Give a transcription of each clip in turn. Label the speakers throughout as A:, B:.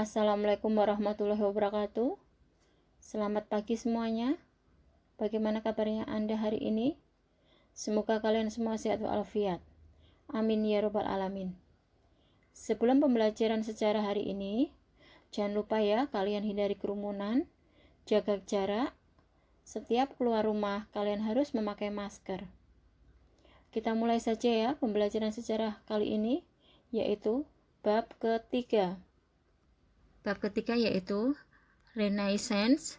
A: Assalamualaikum warahmatullahi wabarakatuh. Selamat pagi semuanya. Bagaimana kabarnya Anda hari ini? Semoga kalian semua sehat walafiat. Amin ya robbal alamin. Sebelum pembelajaran sejarah hari ini, jangan lupa ya kalian hindari kerumunan, jaga jarak. Setiap keluar rumah kalian harus memakai masker. Kita mulai saja ya pembelajaran sejarah kali ini, yaitu bab ketiga. Bab ketiga yaitu Renaissance,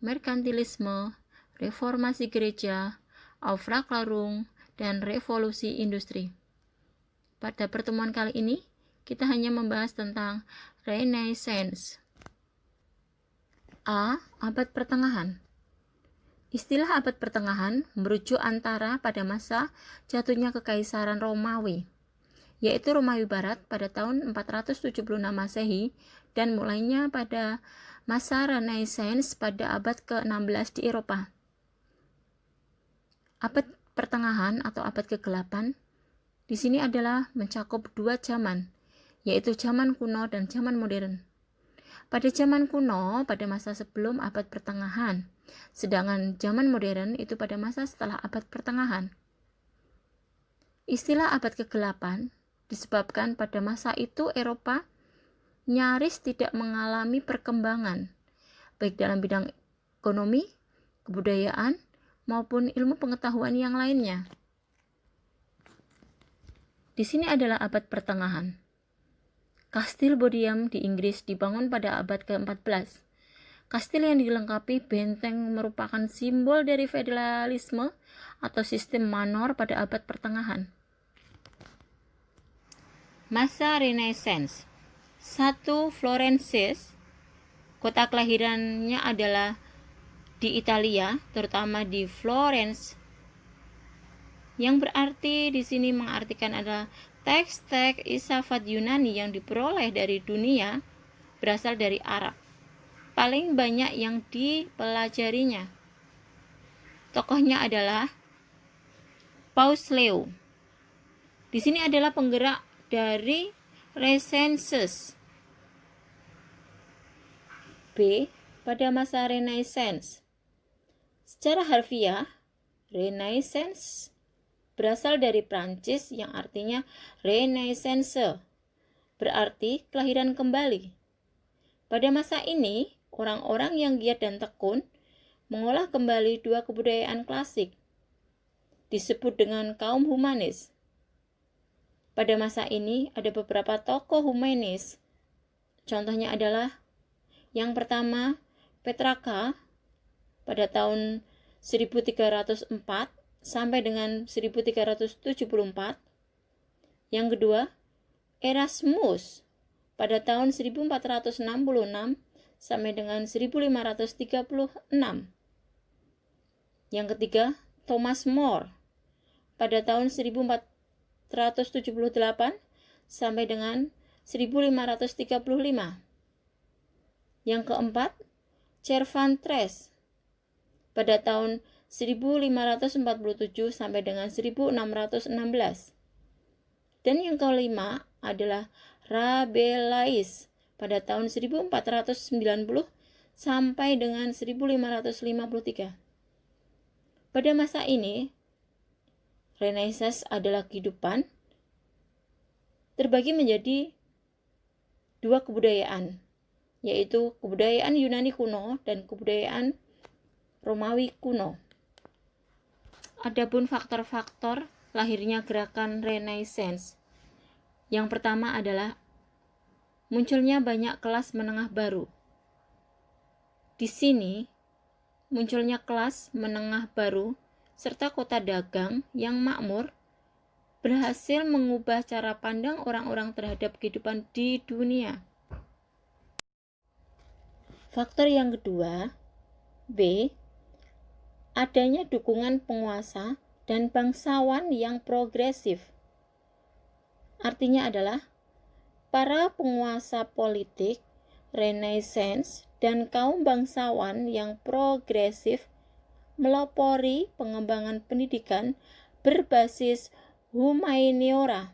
A: Merkantilisme, Reformasi Gereja, Aufklärung, dan Revolusi Industri. Pada pertemuan kali ini, kita hanya membahas tentang Renaissance. A. Abad Pertengahan. Istilah abad pertengahan merujuk antara pada masa jatuhnya Kekaisaran Romawi, yaitu Romawi Barat pada tahun 476 Masehi dan mulainya pada masa Renaissance pada abad ke-16 di Eropa. Abad pertengahan atau abad ke-8 di sini adalah mencakup dua zaman, yaitu zaman kuno dan zaman modern. Pada zaman kuno, pada masa sebelum abad pertengahan, sedangkan zaman modern itu pada masa setelah abad pertengahan. Istilah abad ke-8 disebabkan pada masa itu Eropa nyaris tidak mengalami perkembangan, baik dalam bidang ekonomi, kebudayaan, maupun ilmu pengetahuan yang lainnya. Di sini adalah abad pertengahan. Kastil Bodiam di Inggris dibangun pada abad ke-14. Kastil yang dilengkapi benteng merupakan simbol dari feodalisme atau sistem manor pada abad pertengahan. Masa Renaissance. 1. Florence, kota kelahirannya adalah di Italia, terutama di Florence, yang berarti di sini mengartikan adalah teks-teks filsafat Yunani yang diperoleh dari dunia berasal dari Arab. Paling banyak yang dipelajarinya. Tokohnya adalah Paus Leo. Di sini adalah penggerak dari Renaissance. B. Pada masa Renaissance. Secara harfiah, Renaissance berasal dari Prancis yang artinya Renaissance, berarti kelahiran kembali. Pada masa ini, orang-orang yang giat dan tekun mengolah kembali dua kebudayaan klasik, disebut dengan kaum humanis. Pada masa ini ada beberapa tokoh humanis. Contohnya adalah yang pertama, Petrarca pada tahun 1304 sampai dengan 1374. Yang kedua, Erasmus pada tahun 1466 sampai dengan 1536. Yang ketiga, Thomas More pada tahun 1478 sampai dengan 1535. Yang keempat, Cervantes pada tahun 1547 sampai dengan 1616. Dan yang kelima adalah Rabelais pada tahun 1490 sampai dengan 1553. Pada masa ini, Renaissance adalah kehidupan terbagi menjadi dua kebudayaan, yaitu kebudayaan Yunani kuno dan kebudayaan Romawi kuno. Adapun faktor-faktor lahirnya gerakan Renaissance. Yang pertama adalah munculnya banyak kelas menengah baru. Di sini, munculnya kelas menengah baru serta kota dagang yang makmur berhasil mengubah cara pandang orang-orang terhadap kehidupan di dunia. Faktor yang kedua, B. Adanya dukungan penguasa dan bangsawan yang progresif. Artinya adalah para penguasa politik, Renaissance, dan kaum bangsawan yang progresif melopori pengembangan pendidikan berbasis humaniora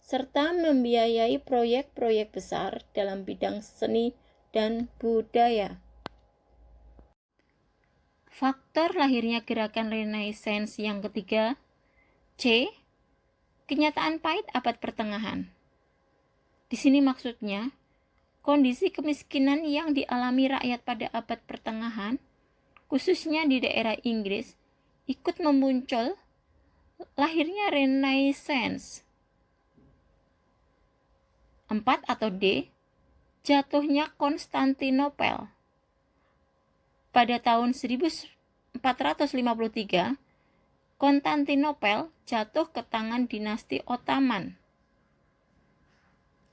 A: serta membiayai proyek-proyek besar dalam bidang seni dan budaya. Faktor lahirnya gerakan Renaissance yang ketiga. C. Kenyataan pahit abad pertengahan. Di sini maksudnya, kondisi kemiskinan yang dialami rakyat pada abad pertengahan, khususnya di daerah Inggris, ikut memuncul lahirnya Renaissance. 4 atau D. Jatuhnya Konstantinopel. Pada tahun 1453, Konstantinopel jatuh ke tangan dinasti Ottoman.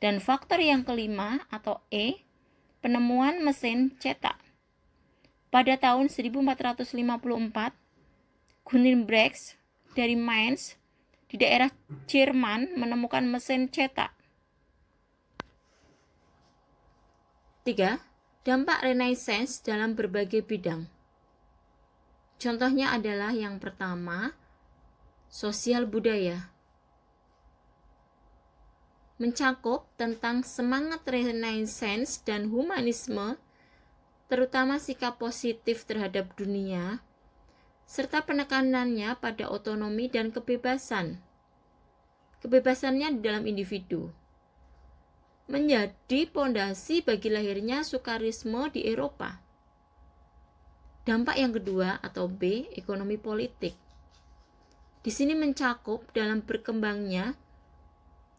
A: Dan faktor yang kelima atau E, penemuan mesin cetak. Pada tahun 1454, Gutenberg dari Mainz di daerah Jerman menemukan mesin cetak. 3. Dampak Renaissance dalam berbagai bidang. Contohnya adalah yang pertama, sosial budaya. Mencakup tentang semangat Renaissance dan humanisme, terutama sikap positif terhadap dunia, serta penekanannya pada otonomi dan kebebasan. Kebebasannya di dalam individu. Menjadi pondasi bagi lahirnya Sukaranisme di Eropa. Dampak yang kedua atau B, ekonomi politik. Di sini mencakup dalam berkembangnya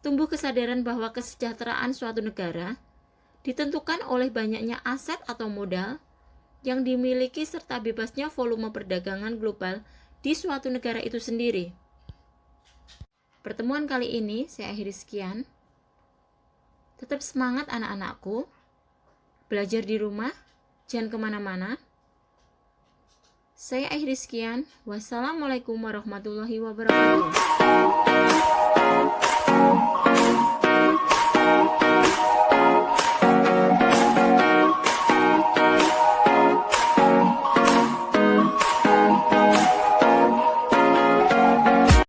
A: tumbuh kesadaran bahwa kesejahteraan suatu negara ditentukan oleh banyaknya aset atau modal yang dimiliki serta bebasnya volume perdagangan global di suatu negara itu sendiri. Pertemuan kali ini saya akhiri sekian. Tetap semangat anak-anakku, belajar di rumah, jangan kemana-mana. Saya akhiri sekian. Wassalamualaikum warahmatullahi wabarakatuh.